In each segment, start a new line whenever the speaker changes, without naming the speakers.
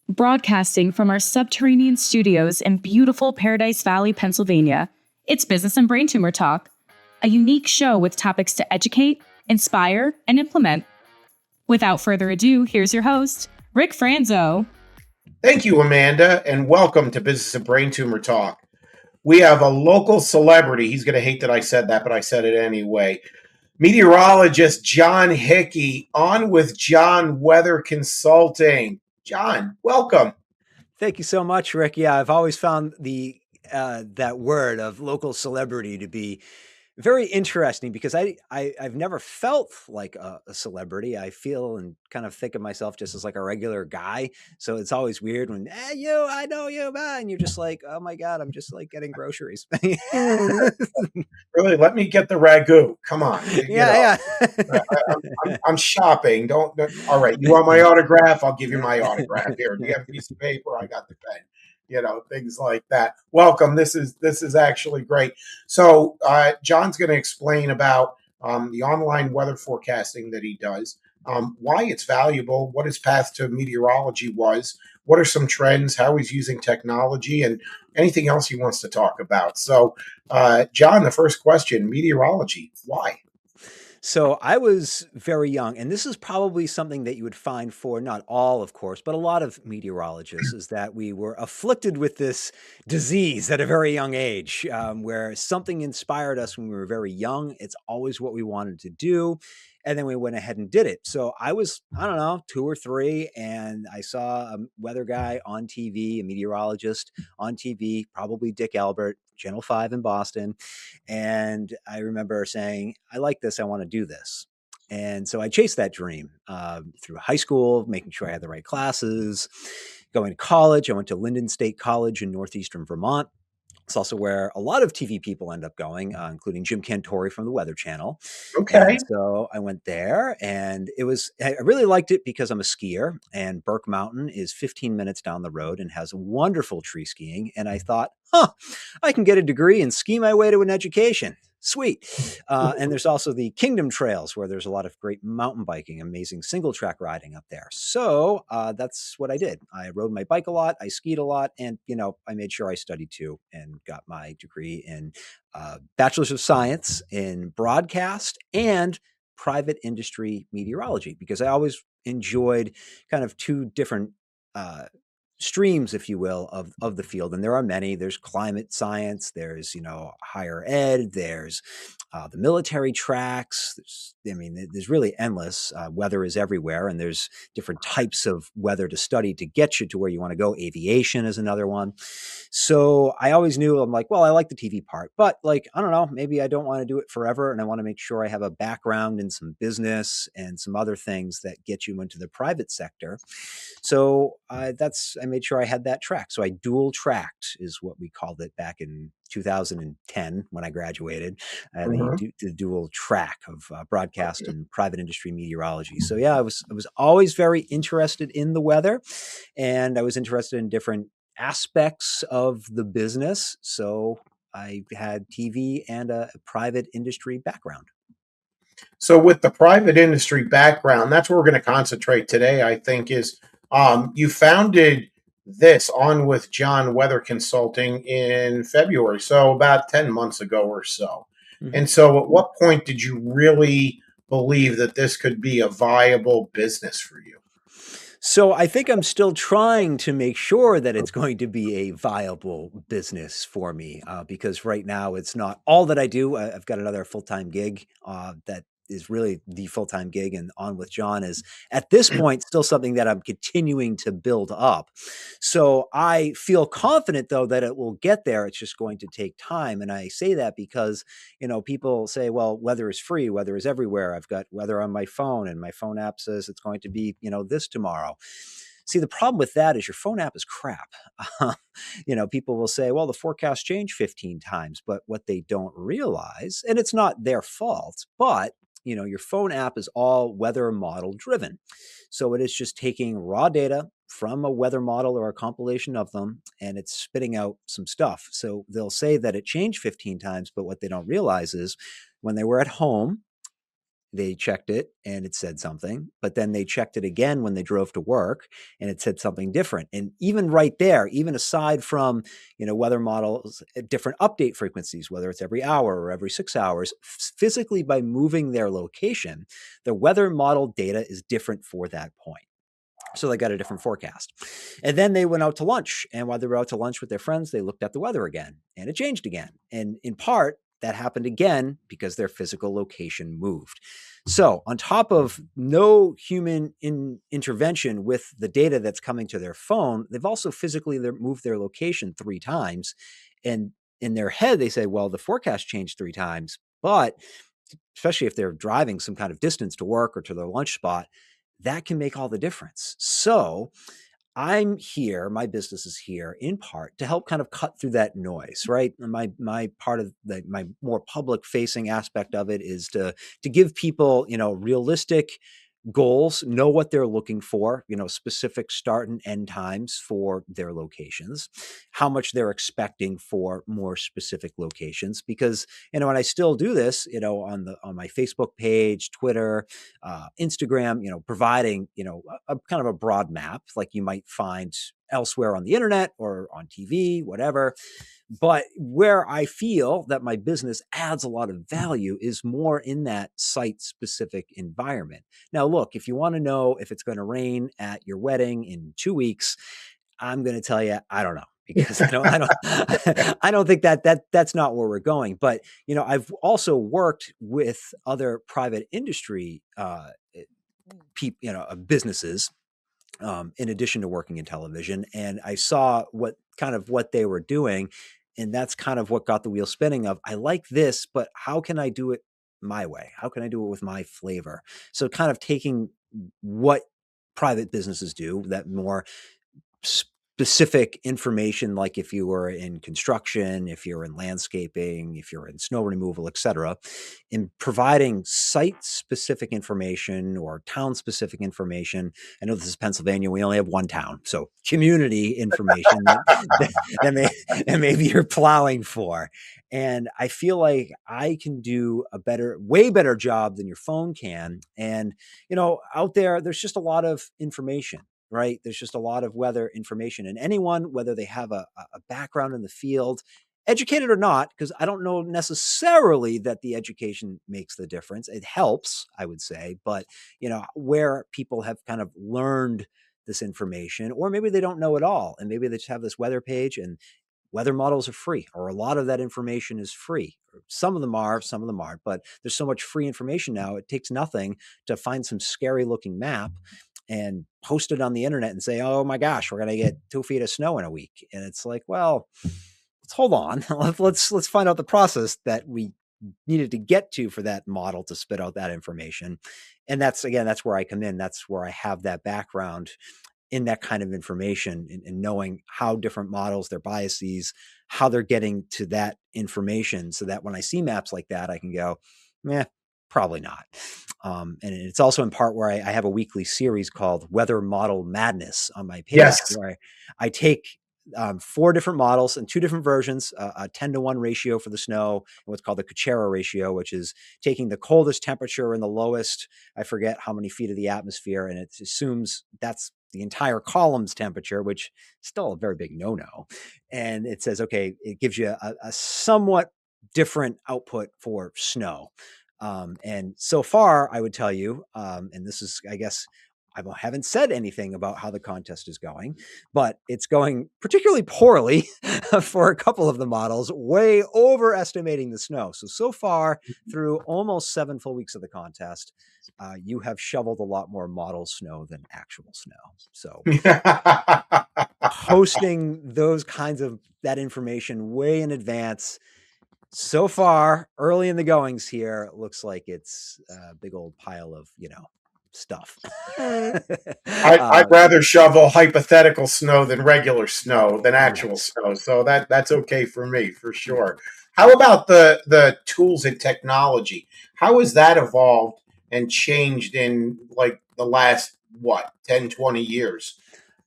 Broadcasting from our subterranean studios in beautiful Paradise Valley, Pennsylvania, it's Business and Brain Tumor Talk, a unique show with topics to educate, inspire, and implement. Without further ado, here's your host, Rick Franzo.
Thank you, Amanda, and welcome to Business and Brain Tumor Talk. We have a local celebrity. He's going to hate that I said that, but I said it anyway. Meteorologist John Hickey on with John Weather Consulting. John, welcome.
Thank you so much, Rick. Yeah, I've always found that word of local celebrity to be very interesting because I've never felt like a celebrity. I feel and kind of think of myself just as like a regular guy. So it's always weird when, I know you, man. And you're just like, oh my God, I'm just like getting groceries.
Really, let me get the ragu. Come on.
Yeah.
I'm shopping. Don't. All right, you want my autograph? I'll give you my autograph. Here, do you have a piece of paper? I got the pen. Things like that. Welcome. This is actually great. So John's going to explain about the online weather forecasting that he does, why it's valuable, what his path to meteorology was, what are some trends, how he's using technology, and anything else he wants to talk about. So, John, the first question, meteorology, why?
So I was very young, and this is probably something that you would find for not all, of course, but a lot of meteorologists, is that we were afflicted with this disease at a very young age, where something inspired us when we were very young. It's always what we wanted to do. And then we went ahead and did it. So I was, 2 or 3, and I saw a weather guy on TV, a meteorologist on TV, probably Dick Albert, Channel 5 in Boston. And I remember saying, I like this. I want to do this. And so I chased that dream through high school, making sure I had the right classes, going to college. I went to Linden State College in northeastern Vermont. It's also where a lot of TV people end up going, including Jim Cantori from the Weather Channel.
Okay.
And so I went there, and I really liked it because I'm a skier, and Burke Mountain is 15 minutes down the road and has wonderful tree skiing. And I thought, I can get a degree and ski my way to an education. Sweet. And there's also the Kingdom Trails, where there's a lot of great mountain biking, amazing single track riding up there. So that's what I did. I rode my bike a lot. I skied a lot. And, I made sure I studied too and got my degree in Bachelor's of Science in broadcast and private industry meteorology, because I always enjoyed kind of two different streams, if you will, of the field. And there are many. There's climate science, there's, higher ed, there's the military tracks. There's really endless. Weather is everywhere, and there's different types of weather to study to get you to where you want to go. Aviation is another one. So I always knew, I'm like, well, I like the TV part, but I don't know, maybe I don't want to do it forever. And I want to make sure I have a background in some business and some other things that get you into the private sector. So I made sure I had that track. So I dual tracked is what we called it back in 2010 when I graduated. The dual track of broadcast and private industry meteorology. So yeah, I was always very interested in the weather, and I was interested in different aspects of the business. So I had TV and a private industry background.
So with the private industry background, that's where we're going to concentrate today, I think, is you founded this On with John Weather Consulting in February, so about 10 months ago or so. Mm-hmm. And so at what point did you really believe that this could be a viable business for you?
So I think I'm still trying to make sure that it's going to be a viable business for me, because right now it's not all that I do. I've got another full-time gig that is really the full-time gig, and On with John is at this point still something that I'm continuing to build up. So I feel confident though that it will get there. It's just going to take time. And I say that because, people say, well, weather is free, weather is everywhere. I've got weather on my phone, and my phone app says it's going to be, this tomorrow. See, the problem with that is your phone app is crap. People will say, well, the forecast changed 15 times, but what they don't realize, and it's not their fault, but your phone app is all weather model driven. So it is just taking raw data from a weather model or a compilation of them, and it's spitting out some stuff. So they'll say that it changed 15 times, but what they don't realize is when they were at home, they checked it and it said something, but then they checked it again when they drove to work and it said something different. And even right there, even aside from, weather models at different update frequencies, whether it's every hour or every 6 hours, physically by moving their location, the weather model data is different for that point. So they got a different forecast. And then they went out to lunch. And while they were out to lunch with their friends, they looked at the weather again and it changed again. And in part, that happened again because their physical location moved. So on top of no human intervention with the data that's coming to their phone, they've also physically moved their location 3 times. And in their head, they say, well, the forecast changed 3 times, but especially if they're driving some kind of distance to work or to their lunch spot, that can make all the difference. So I'm here, my business is here in part to help kind of cut through that noise, right? And my part of my more public facing aspect of it is to give people, realistic goals, know what they're looking for, specific start and end times for their locations, how much they're expecting for more specific locations. Because, and I still do this, on my Facebook page, Twitter, Instagram, providing, a kind of a broad map like you might find elsewhere on the internet or on TV, whatever. But where I feel that my business adds a lot of value is more in that site-specific environment. Now, look, if you want to know if it's going to rain at your wedding in 2 weeks, I'm going to tell you, I don't know, because I don't think that's not where we're going. But, I've also worked with other private industry businesses, in addition to working in television. And I saw what they were doing. And that's kind of what got the wheel spinning of, I like this, but how can I do it my way? How can I do it with my flavor? So kind of taking what private businesses do, that more specific information, like if you were in construction, if you're in landscaping, if you're in snow removal, etc., in providing site-specific information or town-specific information. I know this is Pennsylvania; we only have one town, so community information that maybe you're plowing for. And I feel like I can do way better job than your phone can. And out there's just a lot of information. Right? There's just a lot of weather information, and anyone, whether they have a background in the field, educated or not, because I don't know necessarily that the education makes the difference. It helps, I would say, but where people have kind of learned this information, or maybe they don't know it all, and maybe they just have this weather page, and weather models are free, or a lot of that information is free. Some of them are, some of them aren't, but there's so much free information now. It takes nothing to find some scary looking map and post it on the internet and say, oh my gosh, we're going to get 2 feet of snow in a week. And it's like, well, let's hold on. Let's find out the process that we needed to get to for that model to spit out that information. And that's where I come in. That's where I have that background in that kind of information, and knowing how different models, their biases, how they're getting to that information, so that when I see maps like that, I can go, probably not. And it's also in part where I have a weekly series called Weather Model Madness on my page, where I take 4 different models and 2 different versions, a 10-to-1 ratio for the snow, and what's called the Kuchera ratio, which is taking the coldest temperature and the lowest, I forget how many feet of the atmosphere, and it assumes that's the entire column's temperature, which is still a very big no-no. And it says, okay, it gives you a somewhat different output for snow. And so far, I would tell you, and this is, I guess, I haven't said anything about how the contest is going, but it's going particularly poorly for a couple of the models, way overestimating the snow. So far, through almost 7 full weeks of the contest, you have shoveled a lot more model snow than actual snow. So posting those kinds of that information way in advance, so far, early in the goings here, looks like it's a big old pile of, stuff.
I'd rather shovel hypothetical snow than regular snow, than actual snow. So that's okay for me, for sure. How about the tools and technology? How has that evolved and changed in like the last, 10, 20 years?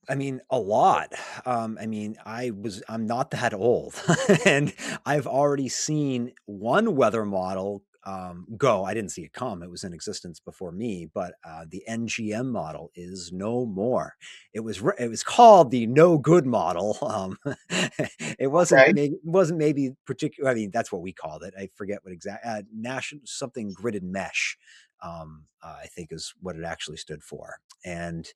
I mean, a lot. I'm not that old, and I've already seen one weather model go. I didn't see it come. It was in existence before me, but the NGM model is no more. It was called the no good model.
Okay.
It wasn't maybe particular. I mean, that's what we called it. I forget what exact national something gridded mesh. I think is what it actually stood for. And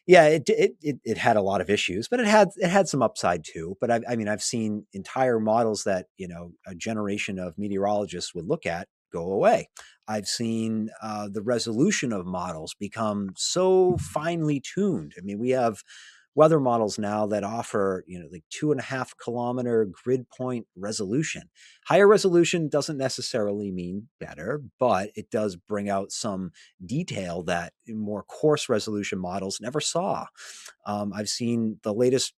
yeah, it had a lot of issues, but it had some upside too. But I mean, I've seen entire models that a generation of meteorologists would look at go away. I've seen the resolution of models become so finely tuned. I mean, we have weather models now that offer like 2.5 kilometer grid point resolution. Higher resolution doesn't necessarily mean better, but it does bring out some detail that more coarse resolution models never saw. I've seen the latest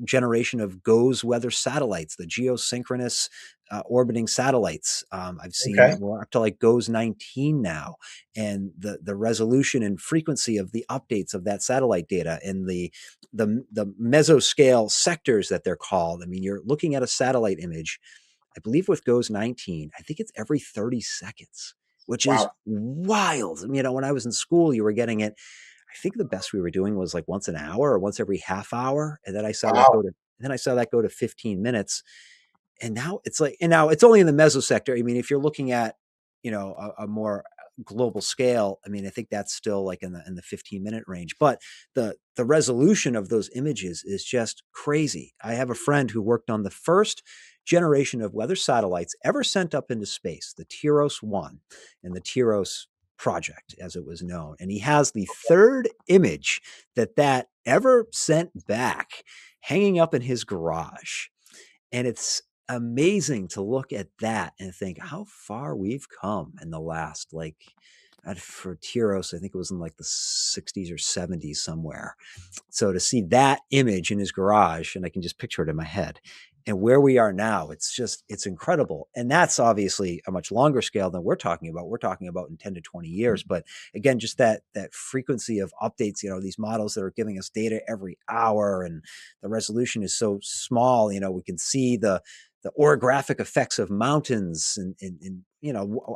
generation of GOES weather satellites, the geosynchronous orbiting satellites. I've seen
Okay.
we're up to like GOES 19 now, and the resolution and frequency of the updates of that satellite data and the mesoscale sectors that they're called. I mean, you're looking at a satellite image. I believe with GOES 19, I think it's every 30 seconds, which is
Wow.
wild. When I was in school, you were getting it. I think the best we were doing was like once an hour or once every half hour. And then I saw that
Wow.
go to 15 minutes. And now it's only in the mesosector. I mean, if you're looking at, a more global scale, I mean, I think that's still like in the 15-minute range, but the resolution of those images is just crazy. I have a friend who worked on the first generation of weather satellites ever sent up into space, the Tiros 1 and the Tiros project, as it was known. And he has the third image that ever sent back hanging up in his garage. And it's amazing to look at that and think how far we've come in the last, like, for Tiros, I think it was in like the 60s or 70s somewhere. So to see that image in his garage, and I can just picture it in my head, and where we are now, it's incredible. And that's obviously a much longer scale than we're talking about. We're talking about in 10 to 20 years. But again, just that frequency of updates, these models that are giving us data every hour, and the resolution is so small, we can see the orographic effects of mountains, and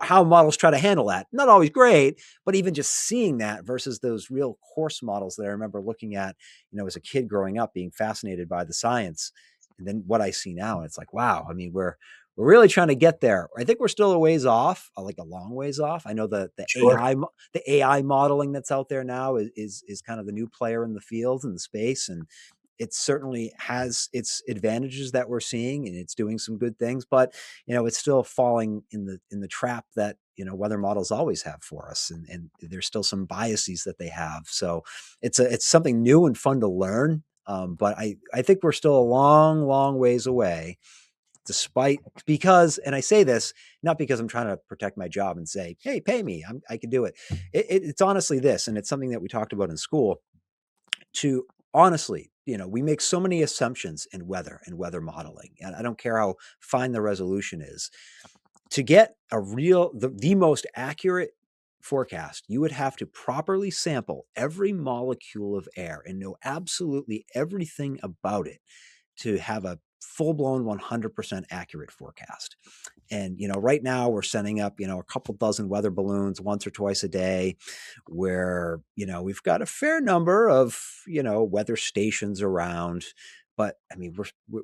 how models try to handle that. Not always great, but even just seeing that versus those real coarse models that I remember looking at, as a kid growing up, being fascinated by the science. And then what I see now, it's like, wow, I mean, we're really trying to get there. I think we're still a ways off, like a long ways off. I know the
Sure.
AI modeling that's out there now is kind of the new player in the field, in the space. And it certainly has its advantages that we're seeing, and it's doing some good things, but it's still falling in the trap that weather models always have for us, and there's still some biases that they have. So it's something new and fun to learn, but I think we're still a long ways away, and I say this not because I'm trying to protect my job and say, hey, pay me, I can do it. It's honestly this, and it's something that we talked about in school. To honestly, we make so many assumptions in weather and weather modeling, and I don't care how fine the resolution is. To get the most accurate forecast, you would have to properly sample every molecule of air and know absolutely everything about it to have a full-blown 100% accurate forecast. And right now we're sending up a couple dozen weather balloons once or twice a day, where we've got a fair number of weather stations around. But I mean,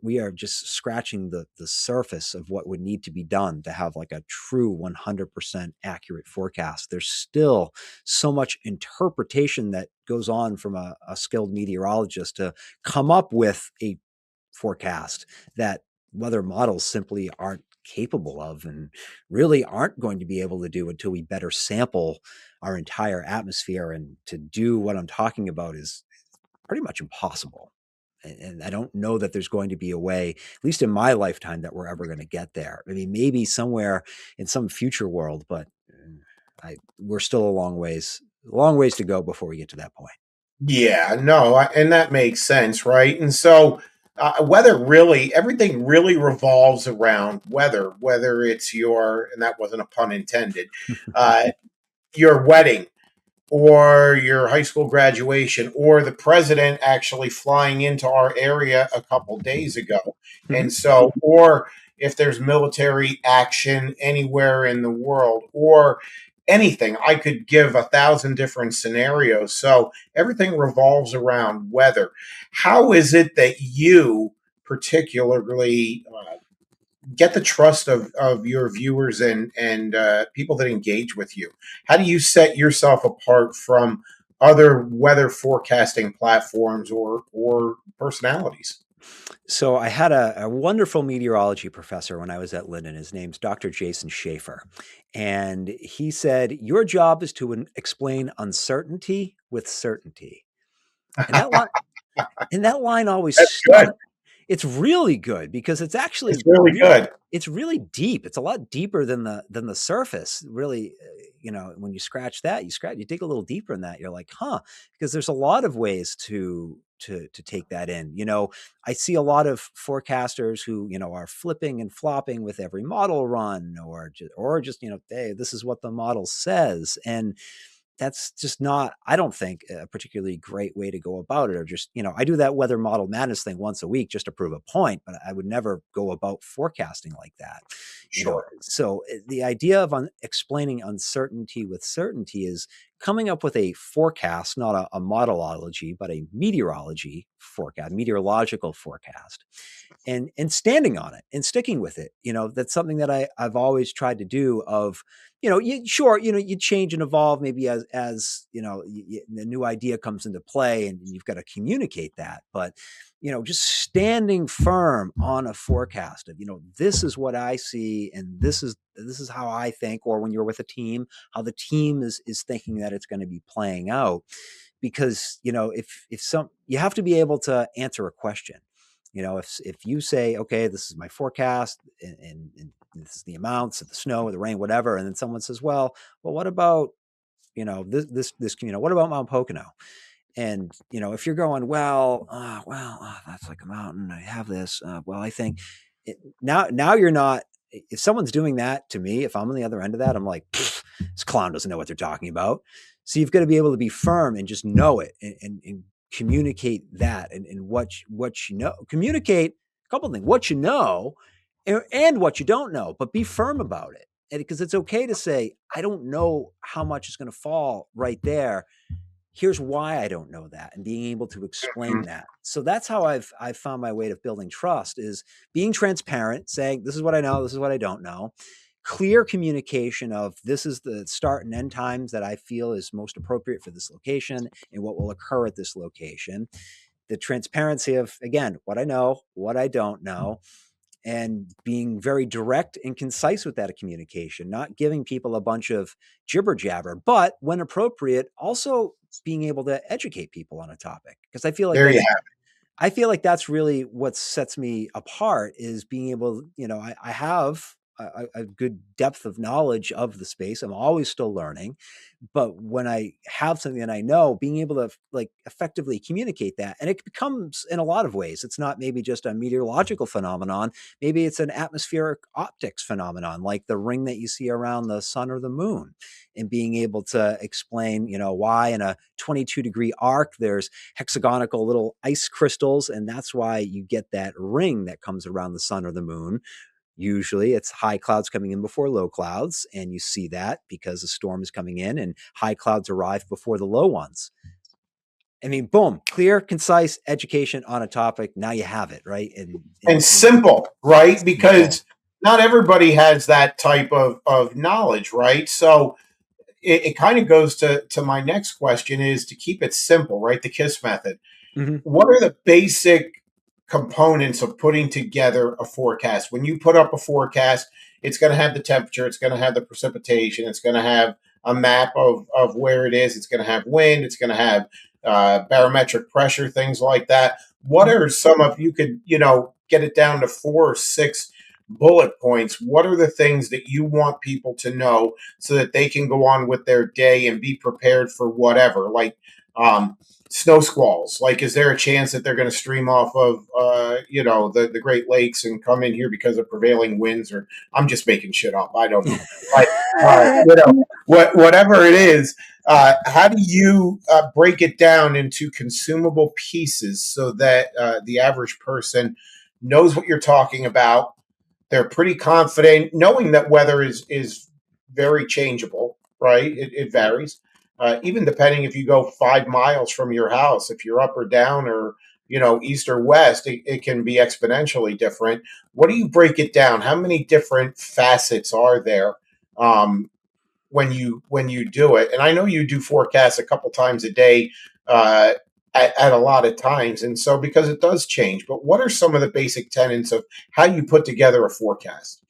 we are just scratching the surface of what would need to be done to have like a true 100% accurate forecast. There's still so much interpretation that goes on from a skilled meteorologist to come up with a forecast that weather models simply aren't capable of, and really aren't going to be able to do until we better sample our entire atmosphere. And to do what I'm talking about is pretty much impossible. And I don't know that there's going to be a way, at least in my lifetime, that we're ever going to get there. I mean, maybe somewhere in some future world, but we're still a long ways to go before we get to that point.
Yeah, no, and that makes sense, right? And so, everything really revolves around weather, whether it's and that wasn't a pun intended, uh, your wedding, or your high school graduation, or the president actually flying into our area a couple days ago.
Mm-hmm.
And so, or if there's military action anywhere in the world or anything. I could give 1,000 different scenarios. So everything revolves around weather. How is it that you particularly get the trust of your viewers and people that engage with you? How do you set yourself apart from other weather forecasting platforms or personalities?
So I had a wonderful meteorology professor when I was at Linden. His name's Dr. Jason Schaefer. And he said, your job is to explain uncertainty with certainty. And that line always
That's
stuck.
good.
It's really good because it's actually
It's really good.
it's really deep. It's a lot deeper than the surface. Really, when you scratch that, you dig a little deeper in that. You're like, huh, because there's a lot of ways to take that in. I see a lot of forecasters who, are flipping and flopping with every model run or just, hey, this is what the model says. And that's just not, I don't think, a particularly great way to go about it. Or just, I do that weather model madness thing once a week just to prove a point, but I would never go about forecasting like that.
Sure.
So the idea of explaining uncertainty with certainty is coming up with a forecast, not a modelology, but a meteorological forecast, and standing on it and sticking with it. That's something that I've always tried to do. Of you change and evolve maybe as the new idea comes into play and you've got to communicate that. But just standing firm on a forecast of this is what I see and this is how I think, or when you're with a team, how the team is thinking that it's going to be playing out. Because if you have to be able to answer a question. If you say, okay, this is my forecast and this is the amounts of the snow or the rain, whatever, and then someone says, well, what about this what about Mount Pocono? And if you're going, that's like a mountain, I have this, I think now you're not. If someone's doing that to me, if I'm on the other end of that, I'm like, this clown doesn't know what they're talking about. So you've got to be able to be firm and just know it and communicate that and what you know. Communicate a couple of things, what you know and what you don't know, but be firm about it. And because it's okay to say, I don't know how much is going to fall right there. Here's why I don't know that, and being able to explain that. So that's how I've found my way to building trust, is being transparent, saying, this is what I know, this is what I don't know. Clear communication of this is the start and end times that I feel is most appropriate for this location and what will occur at this location. The transparency of, again, what I know, what I don't know, and being very direct and concise with that communication, not giving people a bunch of jibber jabber, but when appropriate, also being able to educate people on a topic. Because I feel like
There you have
I feel like that's really what sets me apart, is being able, I have a good depth of knowledge of the space. I'm always still learning, but when I have something that I know, being able to effectively communicate that, and it becomes in a lot of ways, it's not maybe just a meteorological phenomenon. Maybe it's an atmospheric optics phenomenon, like the ring that you see around the sun or the moon, and being able to explain, why in a 22-degree arc, there's hexagonal little ice crystals. And that's why you get that ring that comes around the sun or the moon. Usually it's high clouds coming in before low clouds. And you see that because a storm is coming in and high clouds arrive before the low ones. I mean, boom, clear, concise education on a topic. Now you have it, right?
and simple, right? Because not everybody has that type of knowledge, right? So it kind of goes to my next question, is to keep it simple, right? The KISS method.
Mm-hmm.
What are the basic components of putting together a forecast? When you put up a forecast, it's going to have the temperature, it's going to have the precipitation, it's going to have a map of where it is, it's going to have wind, it's going to have barometric pressure, things like that. What are some of, you could, get it down to 4 or 6 bullet points. What are the things that you want people to know so that they can go on with their day and be prepared for whatever, like snow squalls? Like, is there a chance that they're going to stream off of, the Great Lakes and come in here because of prevailing winds? Or I'm just making shit up. I don't know. But, whatever it is, how do you break it down into consumable pieces so that the average person knows what you're talking about, They're pretty confident, knowing that weather is very changeable, right? It varies, even depending if you go 5 miles from your house, if you're up or down, or east or west, it can be exponentially different. What do you break it down? How many different facets are there um, when you do it? And I know you do forecasts a couple times a day. Uh, at a lot of times, and so because it does change, but what are some of the basic tenets of how you put together a forecast?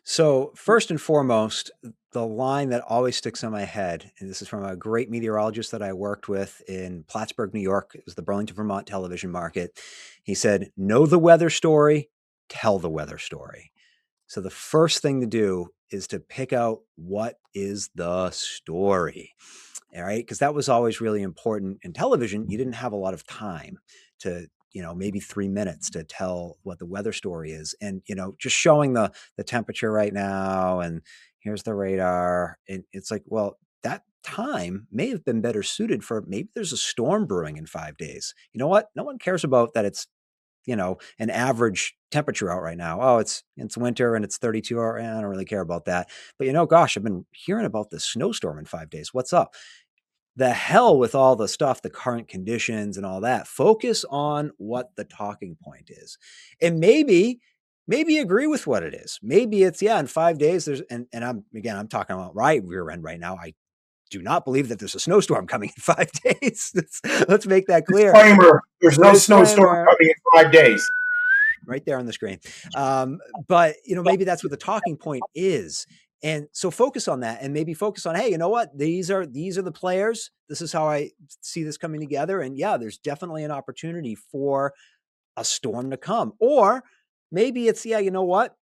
So first and foremost, the line that always sticks in my head, and this is from a great meteorologist that I worked with in Plattsburgh, New York. It was the Burlington, Vermont television market. He said, know the weather story, tell the weather story. So the first thing to do is to pick out what is the story. All right. Because that was always really important in television. You didn't have a lot of time to, maybe 3 minutes to tell what the weather story is. And, just showing the temperature right now, and here's the radar. And it's like, well, that time may have been better suited for, maybe there's a storm brewing in 5 days. You know what? No one cares about that. It's, an average temperature out right now. Oh, it's winter and it's 32 hours. I don't really care about that. But gosh, I've been hearing about this snowstorm in 5 days. What's up? The hell with all the stuff, the current conditions and all that. Focus on what the talking point is. And maybe agree with what it is. Maybe it's, in 5 days there's, and I'm talking about rear end right now. I do not believe that there's a snowstorm coming in 5 days. Let's make that clear.
Disclaimer: there's no snowstorm coming in 5 days.
Right there on the screen. But maybe that's what the talking point is. And so focus on that, and maybe focus on, hey, you know what? These are the players. This is how I see this coming together. And yeah, there's definitely an opportunity for a storm to come. Or maybe it's, you know what?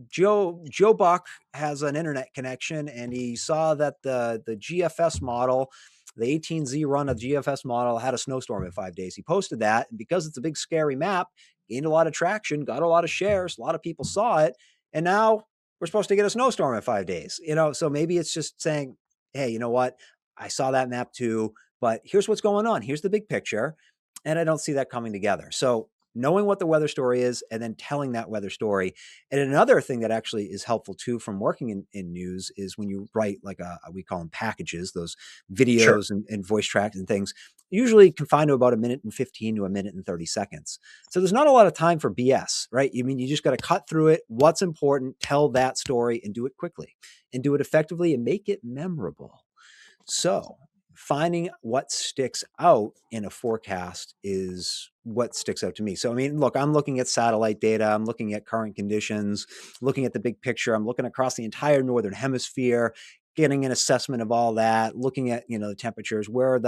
Joe Buck has an internet connection, and he saw that the GFS model, the 18Z run of GFS model, had a snowstorm in 5 days. He posted that, and because it's a big scary map, gained a lot of traction, got a lot of shares, a lot of people saw it, and now we're supposed to get a snowstorm in 5 days. So maybe it's just saying, hey, you know what? I saw that map too, but here's what's going on. Here's the big picture, and I don't see that coming together. So knowing what the weather story is and then telling that weather story. And another thing that actually is helpful too from working in news is when you write like we call them packages, those videos
Sure.
and voice tracks and things, usually confined to about 1:15 to 1:30. So there's not a lot of time for BS, right? You just got to cut through it. What's important, tell that story and do it quickly and do it effectively and make it memorable. So finding what sticks out in a forecast is what sticks out to me. So, look, I'm looking at satellite data. I'm looking at current conditions, looking at the big picture. I'm looking across the entire Northern Hemisphere, getting an assessment of all that, looking at, the temperatures, where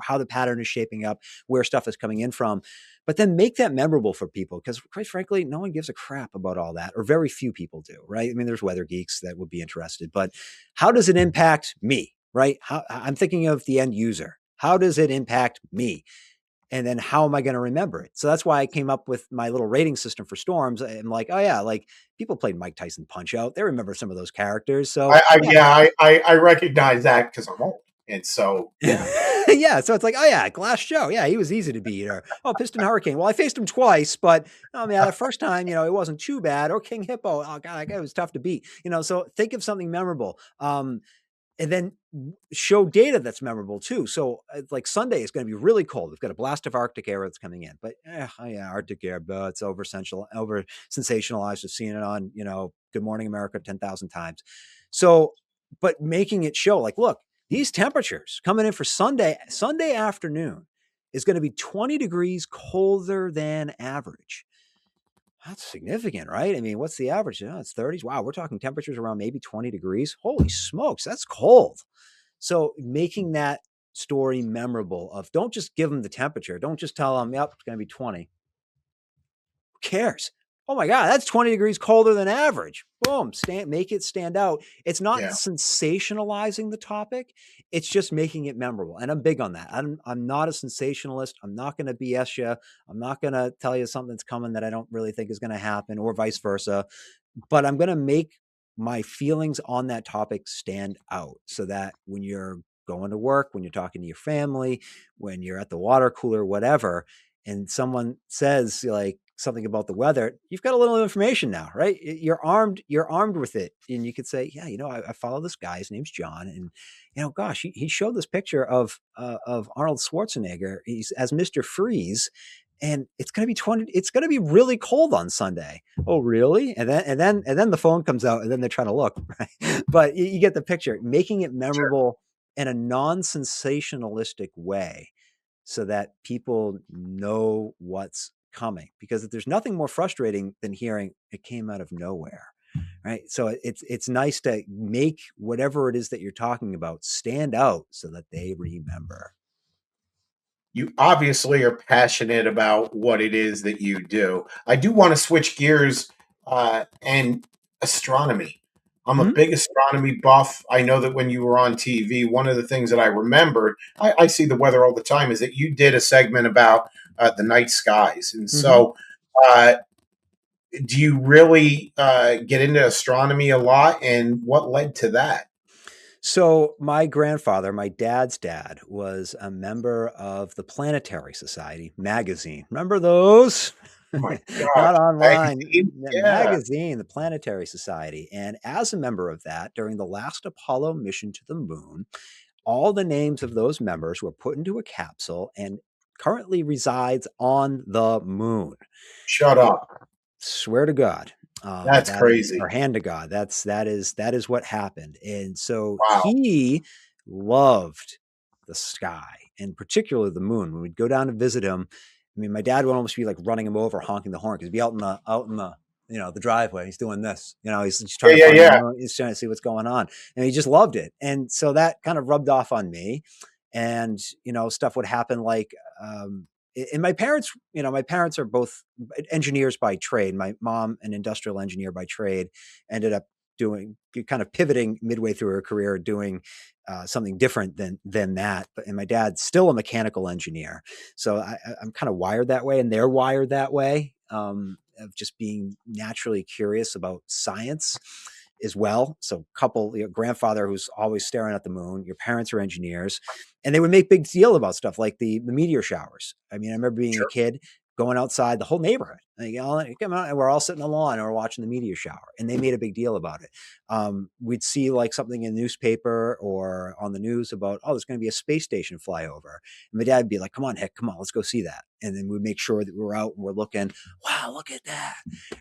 how the pattern is shaping up, where stuff is coming in from. But then make that memorable for people, because quite frankly, no one gives a crap about all that, or very few people do, right? There's weather geeks that would be interested, but how does it impact me? Right? I'm thinking of the end user. How does it impact me? And then how am I going to remember it? So that's why I came up with my little rating system for storms. I'm like, oh yeah, like people played Mike Tyson Punch Out. They remember some of those characters. So
I recognize that because I'm old, and so yeah.
Yeah. So it's like, oh yeah, Glass Joe. Yeah, he was easy to beat. Or Piston Hurricane. Well, I faced him twice, but the first time, it wasn't too bad. Or King Hippo. Oh god, that guy was tough to beat. So think of something memorable. And then show data that's memorable too. So like Sunday is going to be really cold. We've got a blast of Arctic air that's coming in, but Arctic air, but it's over sensationalized. We've seen it on, Good Morning America 10,000 times. So, but making it show like, look, these temperatures coming in for Sunday afternoon is going to be 20 degrees colder than average. That's significant, right? What's the average? It's 30s. Wow, we're talking temperatures around maybe 20 degrees. Holy smokes, that's cold. So making that story memorable of, don't just give them the temperature. Don't just tell them, yep, it's going to be 20. Who cares? Oh my God, that's 20 degrees colder than average. Boom, make it stand out. It's not sensationalizing the topic. It's just making it memorable. And I'm big on that. I'm not a sensationalist. I'm not going to BS you. I'm not going to tell you something's coming that I don't really think is going to happen, or vice versa. But I'm going to make my feelings on that topic stand out, so that when you're going to work, when you're talking to your family, when you're at the water cooler, whatever, and someone says like something about the weather, you've got a little information now, right? You're armed with it. And you could say, yeah, I follow this guy, his name's John. And, gosh, he showed this picture of Arnold Schwarzenegger. He's as Mr. Freeze. And it's going to be really cold on Sunday. Oh, really? And then the phone comes out and then they're trying to look, right? But you get the picture, making it memorable in a non-sensationalistic way so that people know what's coming, because there's nothing more frustrating than hearing it came out of nowhere. Right. So it's nice to make whatever it is that you're talking about stand out so that they remember.
You obviously are passionate about what it is that you do. I do want to switch gears and astronomy. I'm a big astronomy buff. I know that when you were on TV, one of the things that I remembered, I see the weather all the time, is that you did a segment about the night skies. And so, do you really get into astronomy a lot? And what led to that?
So my grandfather, my dad's dad, was a member of the Planetary Society magazine. Remember those?
Oh my
Not
gosh.
online.
Magazine? Yeah.
Magazine, the Planetary Society. And as a member of that, during the last Apollo mission to the moon, all the names of those members were put into a capsule and currently resides on the moon.
Shut up.
Swear to God.
That's crazy.
Or hand to God. That is what happened. And so
Wow.
he loved the sky, and particularly the moon. When we'd go down to visit him, I mean, my dad would almost be like running him over, honking the horn, because he'd be out in the the driveway. He's doing this, he's trying to find the moon, he's trying to see what's going on, and he just loved it. And so that kind of rubbed off on me, and stuff would happen like. And my parents are both engineers by trade. My mom, an industrial engineer by trade, ended up kind of pivoting midway through her career, doing something different than that. And my dad's still a mechanical engineer. So I'm kind of wired that way, and they're wired that way, of just being naturally curious about science as well. So your grandfather who's always staring at the moon, your parents are engineers, and they would make big deal about stuff like the meteor showers. I mean, I remember being a kid going outside, the whole neighborhood, come out, and we're all sitting on the lawn and we're watching the meteor shower, and they made a big deal about it. We'd see like something in the newspaper or on the news about, there's going to be a space station flyover. And my dad would be like, come on, let's go see that. And then we'd make sure that we were out and we're looking, wow, look at that.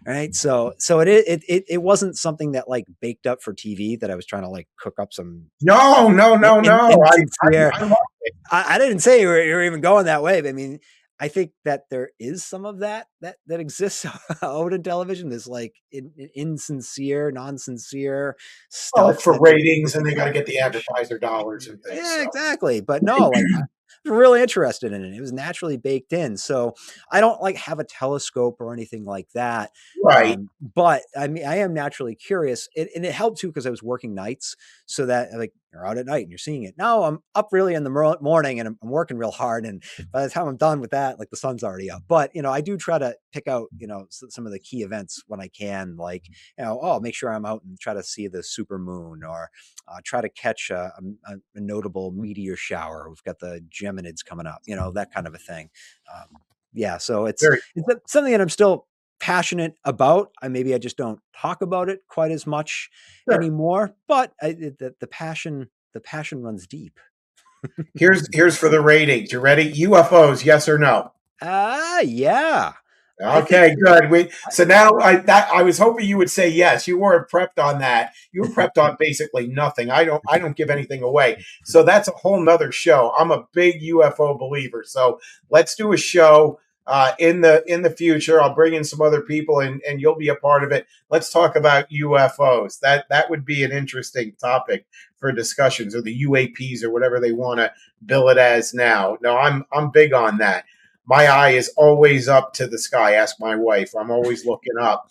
Right. So it wasn't something that like baked up for TV that I was trying to like cook up some.
No.
I didn't say you were even going that way, but I mean, I think that there is some of that exists out in television. There's like insincere, non-sincere stuff
for ratings, and they got to get the advertiser dollars and things.
Yeah, exactly. But no, like I was really interested in it. It was naturally baked in. So I don't like have a telescope or anything like that.
Right.
But I mean, I am naturally curious, and it helped too because I was working nights, so that like you're out at night and you're seeing it. Now I'm up really in the morning and I'm working real hard, and by the time I'm done with that, like the sun's already up. But I do try to pick out some of the key events when I can, like make sure I'm out and try to see the super moon, or try to catch a notable meteor shower. We've got the Geminids coming up, that kind of a thing. So it's something that I'm still passionate about. Maybe I just don't talk about it quite as much anymore, but the passion runs deep.
Here's for the ratings. You ready? UFOs, yes or no?
Yeah.
Okay, good. So now I was hoping you would say yes. You weren't prepped on that. You were prepped on basically nothing. I don't give anything away. So that's a whole nother show. I'm a big UFO believer. So let's do a show in the future. I'll bring in some other people and you'll be a part of it. Let's talk about UFOs. That would be an interesting topic for discussions, or the UAPs, or whatever they want to bill it as now. No, I'm big on that. My eye is always up to the sky. Ask my wife. I'm always looking up.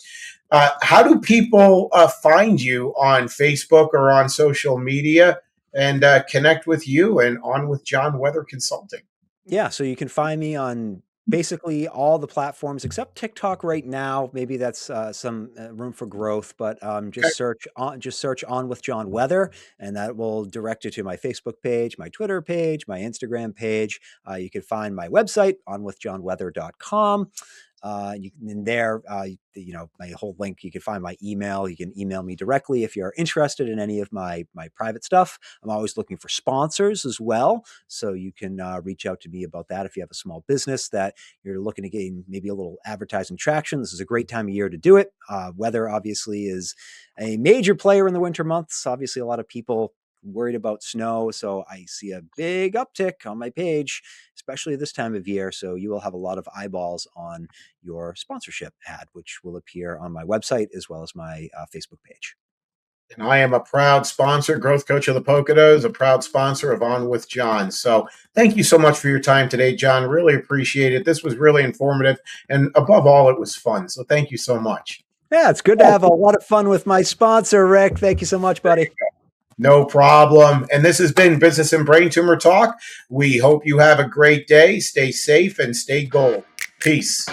How do people find you on Facebook or on social media and connect with you and On with John Weather Consulting?
Yeah, so you can find me on basically all the platforms except TikTok right now. Maybe that's some room for growth, but just search On with John Weather, and that will direct you to my Facebook page, my Twitter page, my Instagram page. You can find my website, onwithjohnweather.com. In there, my whole link, you can find my email. You can email me directly if you're interested in any of my private stuff. I'm always looking for sponsors as well. So you can reach out to me about that. If you have a small business that you're looking to gain maybe a little advertising traction, this is a great time of year to do it. Weather obviously is a major player in the winter months. Obviously, a lot of people worried about snow. So I see a big uptick on my page, especially this time of year. So you will have a lot of eyeballs on your sponsorship ad, which will appear on my website as well as my Facebook page.
And I am a proud sponsor, growth coach of the Poconos, a proud sponsor of On with John. So thank you so much for your time today, John. Really appreciate it. This was really informative. And above all, it was fun. So thank you so much.
Yeah, it's good to have a lot of fun with my sponsor, Rick. Thank you so much, buddy.
No problem. And this has been Business and Brain Tumor Talk. We hope you have a great day. Stay safe and stay gold. Peace.